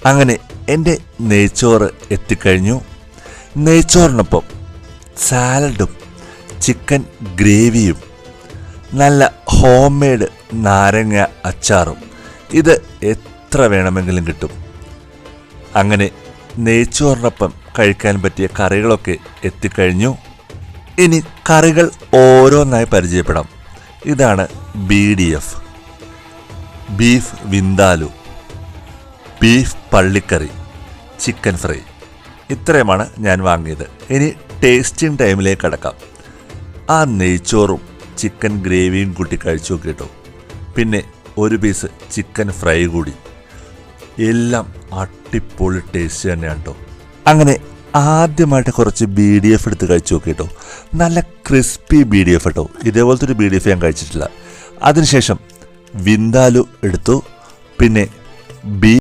അങ്ങനെ എൻ്റെ നെയ്ച്ചോറ് എത്തിക്കഴിഞ്ഞു. നെയ്ച്ചോറിനൊപ്പം സാലഡും ചിക്കൻ ഗ്രേവിയും നല്ല ഹോം മെയ്ഡ് നാരങ്ങ അച്ചാറും, ഇത് എത്ര വേണമെങ്കിലും കിട്ടും. അങ്ങനെ നെയ്ച്ചോറിനൊപ്പം കഴിക്കാൻ പറ്റിയ കറികളൊക്കെ എത്തിക്കഴിഞ്ഞു. ഇനി കറികൾ ഓരോന്നായി പരിചയപ്പെടാം. ഇതാണ് BDF, ബീഫ് വിന്താലു, ബീഫ് പള്ളിക്കറി, ചിക്കൻ ഫ്രൈ. ഇത്രയുമാണ് ഞാൻ വാങ്ങിയത്. ഇനി ടേസ്റ്റിംഗ് ടൈമിലേക്ക് കടക്കാം. ആ നെയ്ച്ചോറും ചിക്കൻ ഗ്രേവിയും കൂട്ടി കഴിച്ചു നോക്കിട്ടോ. പിന്നെ ഒരു പീസ് ചിക്കൻ ഫ്രൈ കൂടി. എല്ലാം അടിപൊളി ടേസ്റ്റ് തന്നെയാണ് കേട്ടോ. അങ്ങനെ ആദ്യമായിട്ട് കുറച്ച് BDF എടുത്ത് കഴിച്ചു നോക്കിട്ടോ. നല്ല ക്രിസ്പി BDF കേട്ടോ. ഇതേപോലത്തെ ഒരു BDF ഞാൻ കഴിച്ചിട്ടില്ല. അതിനുശേഷം വിന്താലു എടുത്തു. പിന്നെ